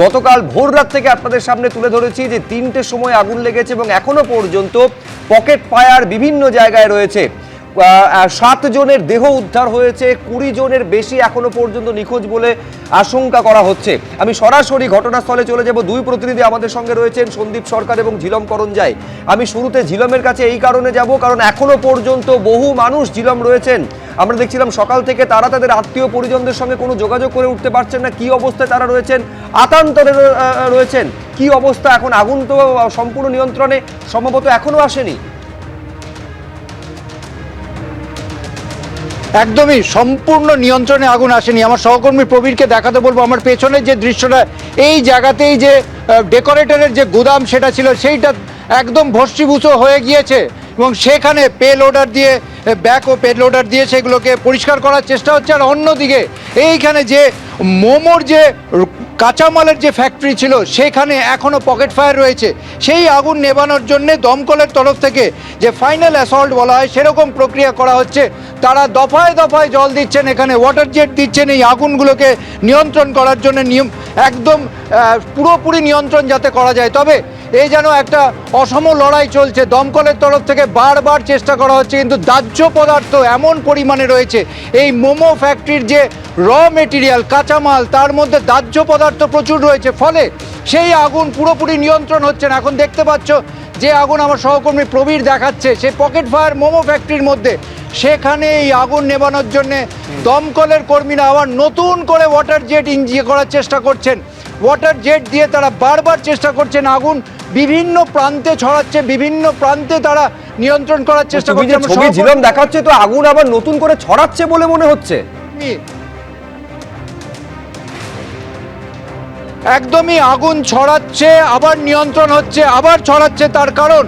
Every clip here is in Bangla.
গতকাল ভোর রাত থেকে আপনাদের সামনে তুলে ধরেছি যে 3টের সময় আগুন লেগেছে এবং এখনো পর্যন্ত পকেট ফায়ার বিভিন্ন জায়গায় রয়েছে। 7 জনের দেহ উদ্ধার হয়েছে, 20 জনের বেশি এখনো পর্যন্ত নিখোঁজ বলে আশঙ্কা করা হচ্ছে। আমি সরাসরি ঘটনাস্থলে চলে যাব। দুই প্রতিনিধি আমাদের সঙ্গে রয়েছেন, সন্দীপ সরকার এবং ঝিলম করঞ্জাই। আমি শুরুতে ঝিলমের কাছে এই কারণে যাব কারণ এখনো পর্যন্ত বহু মানুষ ঝিলম রয়েছেন। আমরা দেখছিলাম সকাল থেকে তারা তাদের আত্মীয় পরিজনদের সঙ্গে কোনো যোগাযোগ করে উঠতে পারছেন না। কি অবস্থায় তারা রয়েছেন, আতান্তরে রয়েছেন, কি অবস্থা এখন? আগুন তো সম্পূর্ণ নিয়ন্ত্রণে সম্ভবত এখনো আসেনি। একদমই সম্পূর্ণ নিয়ন্ত্রণে আগুন আসেনি। আমার সহকর্মী প্রবীরকে দেখাতে বলবো, আমার পেছনের যে দৃশ্যটা, এই জায়গাতেই যে ডেকোরেটরের যে গুদাম সেটা ছিল, সেইটা একদম ভস্মীভূত হয়ে গিয়েছে এবং সেখানে পে লোডার দিয়ে, ব্যাক ও পে লোডার দিয়ে সেগুলোকে পরিষ্কার করার চেষ্টা হচ্ছে। আর অন্যদিকে এইখানে যে মোমোর যে কাঁচামালের যে ফ্যাক্টরি ছিল সেখানে এখনও পকেট ফায়ার রয়েছে। সেই আগুন নেভানোর জন্য দমকলের তরফ থেকে যে ফাইনাল অ্যাসল্ট বলা হয় সেরকম প্রক্রিয়া করা হচ্ছে। তারা দফায় দফায় জল দিচ্ছেন, এখানে ওয়াটার জেট দিচ্ছেন এই আগুনগুলোকে নিয়ন্ত্রণ করার জন্য, একদম পুরোপুরি নিয়ন্ত্রণ যাতে করা যায়। তবে এই যেন একটা অসম লড়াই চলছে। দমকলের তরফ থেকে বারবার চেষ্টা করা হচ্ছে, কিন্তু দাহ্য পদার্থ এমন পরিমাণে রয়েছে, এই মোমো ফ্যাক্টরির যে র মেটেরিয়াল কাঁচামাল, তার মধ্যে দাহ্য পদার্থ প্রচুর রয়েছে, ফলে সেই আগুন পুরোপুরি নিয়ন্ত্রণ হচ্ছে না। এখন দেখতে পাচ্ছ যে আগুন আমার সহকর্মী প্রবীর দেখাচ্ছে, সেই পকেট ফায়ার মোমো ফ্যাক্টরির মধ্যে, সেখানে এই আগুন নেভানোর জন্যে দমকলের কর্মীরা আবার নতুন করে ওয়াটার জেট ইঞ্জিন করার চেষ্টা করছেন। ওয়াটার জেট দিয়ে তারা বারবার চেষ্টা করছেন, আগুন বিভিন্ন প্রান্তে ছড়াচ্ছে, বিভিন্ন প্রান্তে তারা নিয়ন্ত্রণ করার চেষ্টা করছেন। ছবি ঝিলম দেখাচ্ছে তো আগুন আবার নতুন করে ছড়াচ্ছে বলে মনে হচ্ছে। একদমই আগুন ছড়াচ্ছে, আবার নিয়ন্ত্রণ হচ্ছে, আবার ছড়াচ্ছে। তার কারণ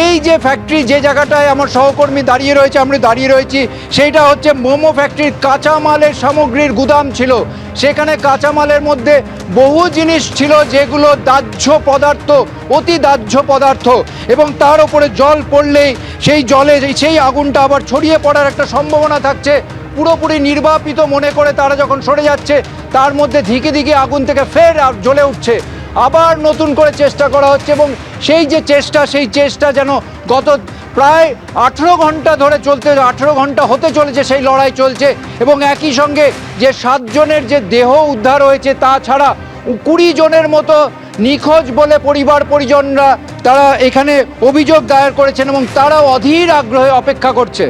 এই যে ফ্যাক্টরি, যে জায়গাটায় আমার সহকর্মী দাঁড়িয়ে রয়েছে, আমরা দাঁড়িয়ে রয়েছি, সেইটা হচ্ছে মোমো ফ্যাক্টরির কাঁচামালের সামগ্রীর গুদাম ছিল। সেখানে কাঁচামালের মধ্যে বহু জিনিস ছিল যেগুলো দাহ্য পদার্থ, অতি দাহ্য পদার্থ, এবং তার উপরে জল পড়লেই সেই জলে সেই আগুনটা আবার ছড়িয়ে পড়ার একটা সম্ভাবনা থাকছে। পুরোপুরি নির্বাপিত মনে করে তারা যখন সরে যাচ্ছে, তার মধ্যে ধিকে ধিকে আগুন থেকে ফের জ্বলে উঠছে। আবার নতুন করে চেষ্টা করা হচ্ছে এবং সেই যে চেষ্টা, সেই চেষ্টা যেন গত প্রায় 18 ঘন্টা ধরে চলতে, 18 ঘন্টা হতে চলেছে সেই লড়াই চলছে। এবং একই সঙ্গে যে 7 জনের যে দেহ উদ্ধার হয়েছে, তাছাড়া 20 জনের মতো নিখোঁজ বলে পরিবার পরিজনরা তারা এখানে অভিযোগ দায়ের করেছেন এবং তারাও অধীর আগ্রহে অপেক্ষা করছে।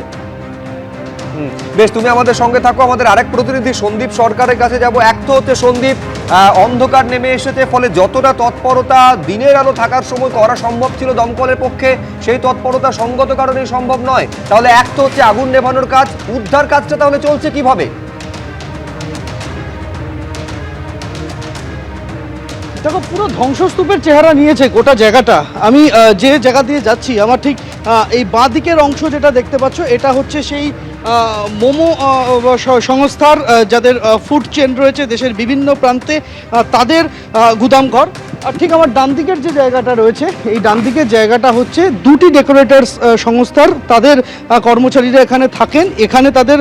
বেশ, তুমি আমাদের সঙ্গে থাকো। আমাদের আরেক প্রতিনিধি সন্দীপ সরকারের কাছে যাব। এক তো হচ্ছে সন্দীপ, অন্ধকার নেমে এসেছে, ফলে যতটা তৎপরতা দিনের আলো থাকার সময় করা সম্ভব ছিল দমকলের পক্ষে, সেই তৎপরতা সঙ্গত কারণেই সম্ভব নয়। তাহলে এক তো হচ্ছে আগুন নেভানোর কাজ, উদ্ধার কাজটা তাহলে চলছে কিভাবে? দেখো, পুরো ধ্বংসস্তূপের চেহারা নিয়েছে গোটা জায়গাটা। আমি যে জায়গা দিয়ে যাচ্ছি, আমার ঠিক এই বাঁ দিকের অংশ যেটা দেখতে পাচ্ছ, এটা হচ্ছে সেই মোমো সংস্থার যাদের ফুড চেন রয়েছে দেশের বিভিন্ন প্রান্তে, তাদের গুদামঘর। আর ঠিক আমার ডান দিকের যে জায়গাটা রয়েছে, এই ডান দিকের জায়গাটা হচ্ছে দুটি ডেকোরেটার্স সংস্থার, তাদের কর্মচারীরা এখানে থাকেন। এখানে তাদের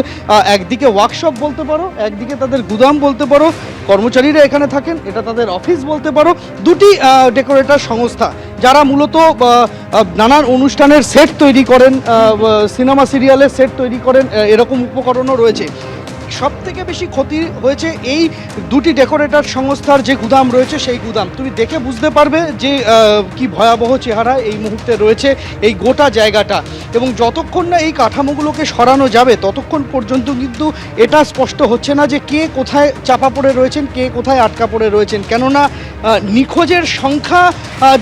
একদিকে ওয়ার্কশপ বলতে পারো, একদিকে তাদের গুদাম বলতে পারো, কর্মচারীরা এখানে থাকেন, এটা তাদের অফিস বলতে পারো। দুটি ডেকোরেটর সংস্থা যারা মূলত নানান অনুষ্ঠানের সেট তৈরি করেন, সিনেমা সিরিয়ালের সেট তৈরি করেন, এরকম উপকরণও রয়েছে। সবথেকে বেশি ক্ষতি হয়েছে এই দুটি ডেকোরেটর সংস্থার যে গুদাম রয়েছে, সেই গুদাম তুমি দেখে বুঝতে পারবে যে কি ভয়াবহ চেহারা এই মুহূর্তে রয়েছে এই গোটা জায়গাটা। এবং যতক্ষণ না এই কাঠামোগুলোকে সরানো যাবে, ততক্ষণ পর্যন্ত কিন্তু এটা স্পষ্ট হচ্ছে না যে কে কোথায় চাপা পড়ে রয়েছেন, কে কোথায় আটকা পড়ে রয়েছেন। কেননা নিখোঁজের সংখ্যা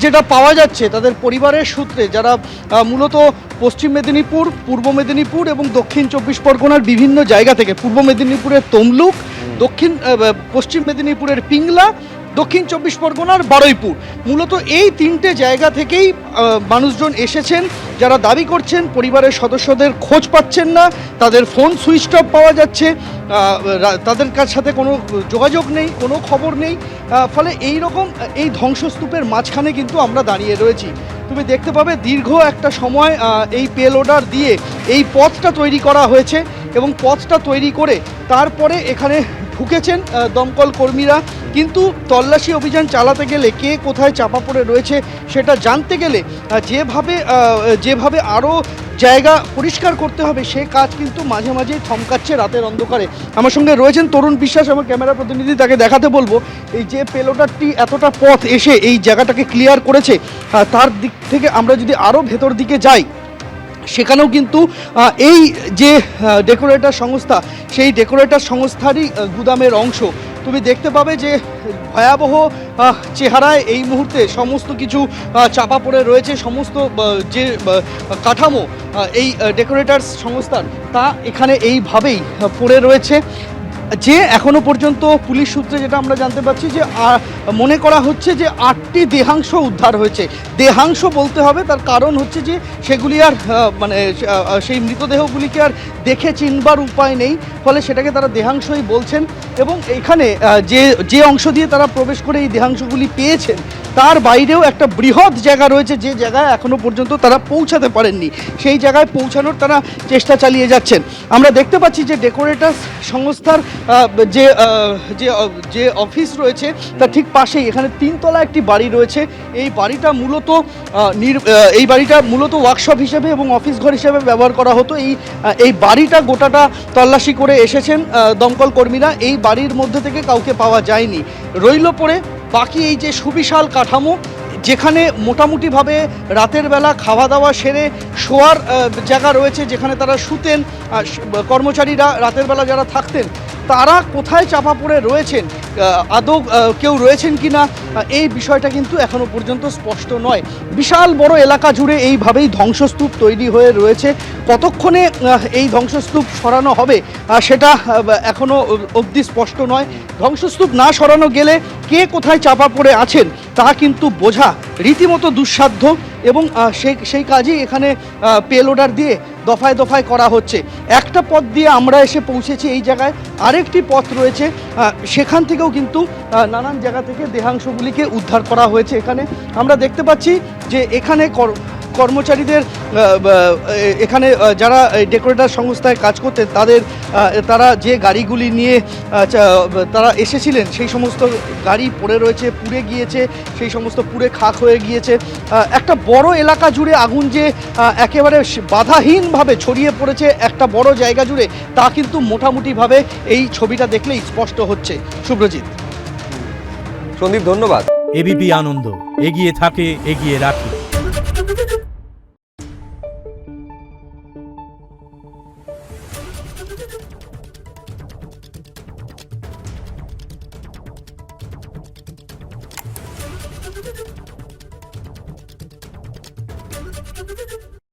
যেটা পাওয়া যাচ্ছে তাদের পরিবারের সূত্রে, যারা মূলত পশ্চিম মেদিনীপুর, পূর্ব মেদিনীপুর এবং দক্ষিণ 24 পরগনার বিভিন্ন জায়গা থেকে, পূর্ব মেদিনীপুরের তমলুক, পশ্চিম মেদিনীপুরের পিংলা, দক্ষিণ 24 পরগনার বারুইপুর, মূলত এই 3টে জায়গা থেকেই মানুষজন এসেছেন, যারা দাবি করছেন পরিবারের সদস্যদের খোঁজ পাচ্ছেন না, তাদের ফোন সুইচ অফ পাওয়া যাচ্ছে, তাদের সাথে কোনো যোগাযোগ নেই, কোনো খবর নেই। ফলে এই রকম এই ধ্বংসস্তূপের মাঝখানে কিন্তু আমরা দাঁড়িয়ে রয়েছি। তুমি দেখতে পাবে দীর্ঘ একটা সময় এই পেলোডার দিয়ে এই পথটা তৈরি করা হয়েছে এবং পথটা তৈরি করে তারপরে এখানে ঢুকেছেন দমকল কর্মীরা, কিন্তু তল্লাশি অভিযান চালাতে গেলে কে কোথায় চাপা পড়ে রয়েছে সেটা জানতে গেলে যেভাবে আরও জায়গা পরিষ্কার করতে হবে সে কাজ কিন্তু মাঝে মাঝেই থমকাচ্ছে রাতের অন্ধকারে। আমার সঙ্গে রয়েছেন তরুণ বিশ্বাস, আমার ক্যামেরা প্রতিনিধি, তাকে দেখাতে বলবো এই যে পেলোডারটি এতটা পথ এসে এই জায়গাটাকে ক্লিয়ার করেছে, তার দিক থেকে আমরা যদি আরও ভেতর দিকে যাই সেখানেও কিন্তু এই যে ডেকোরেটর সংস্থা, সেই ডেকোরেটর সংস্থারই গুদামের অংশ। তুমি দেখতে পাবে যে ভয়াবহ চেহারায় এই মুহূর্তে সমস্ত কিছু চাপা পড়ে রয়েছে, সমস্ত যে কাঠামো এই ডেকোরেটার্স সংস্থার তা এখানে এইভাবেই পড়ে রয়েছে। যে এখনো পর্যন্ত পুলিশ সূত্রে যেটা আমরা জানতে পারছি যে মনে করা হচ্ছে যে 8টি দেহাংশ উদ্ধার হয়েছে। দেহাংশ বলতে হবে, তার কারণ হচ্ছে যে সেগুলি আর মানে সেই মৃতদেহগুলিকে আর দেখে চিনবার উপায় নেই, ফলে সেটাকে তারা দেহাংশই বলছেন। এবং এখানে যে অংশ দিয়ে তারা প্রবেশ করে এই দেহাংশগুলি পেয়েছেন তার বাইরেও একটা বৃহৎ জায়গা রয়েছে, যে জায়গায় এখনো পর্যন্ত তারা পৌঁছাতে পারেননি, সেই জায়গায় পৌঁছানোর তারা চেষ্টা চালিয়ে যাচ্ছেন। আমরা দেখতে পাচ্ছি যে ডেকোরেটার্স সংস্থার যে অফিস রয়েছে তার ঠিক পাশেই এখানে 3 তলা একটি বাড়ি রয়েছে। এই বাড়িটা মূলত ওয়ার্কশপ হিসেবে এবং অফিস ঘর হিসেবে ব্যবহার করা হতো। এই বাড়িটা গোটাটা তল্লাশি করে এসেছেন দমকল কর্মীরা। এই বাড়ির মধ্যে থেকে কাউকে পাওয়া যায়নি, রইল পড়ে বাকি এই যে সুবিশাল কাঠামো, যেখানে মোটামুটিভাবে রাতের বেলা খাওয়া দাওয়া সেরে শোয়ার জায়গা রয়েছে, যেখানে তারা শুতেন। কর্মচারীরা রাতের বেলা যারা থাকতেন তারা কোথায় চাপা পড়ে রয়েছেন, আদৌ কেউ রয়েছেন কি না, এই বিষয়টা কিন্তু এখনো পর্যন্ত স্পষ্ট নয়। বিশাল বড় এলাকা জুড়ে এইভাবেই ধ্বংসস্তূপ তৈরি হয়ে রয়েছে। কতক্ষণে এই ধ্বংসস্তূপ সরানো হবে সেটা এখনো অবধি স্পষ্ট নয়। ধ্বংসস্তূপ না সরানো গেলে কে কোথায় চাপা পড়ে আছেন তা কিন্তু বোঝা রীতিমতো দুঃসাধ্য, এবং সেই কাজই এখানে পেলোডার দিয়ে দফায় দফায় করা হচ্ছে। একটা পথ দিয়ে আমরা এসে পৌঁছেছি এই জায়গায়, আরেকটি পথ রয়েছে, সেখান থেকেও কিন্তু নানান জায়গা থেকে দেহাংশগুলিকে উদ্ধার করা হয়েছে। এখানে আমরা দেখতে পাচ্ছি যে এখানে কর্মচারীদের এখানে যারা ডেকোরেটর সংস্থায় কাজ করতেন তারা যে গাড়িগুলি নিয়ে তারা এসেছিলেন সেই সমস্ত গাড়ি পড়ে রয়েছে, পুড়ে গিয়েছে, সেই সমস্ত পুড়ে খাক হয়ে গিয়েছে। একটা বড় এলাকা জুড়ে আগুন যে একেবারে বাধাহীনভাবে ছড়িয়ে পড়েছে একটা বড় জায়গা জুড়ে, তা কিন্তু মোটামুটিভাবে এই ছবিটা দেখলেই স্পষ্ট হচ্ছে। শুভ্রজিৎ। সন্দীপ, ধন্যবাদ। এবিপি আনন্দ, এগিয়ে থাকে, এগিয়ে রাখে।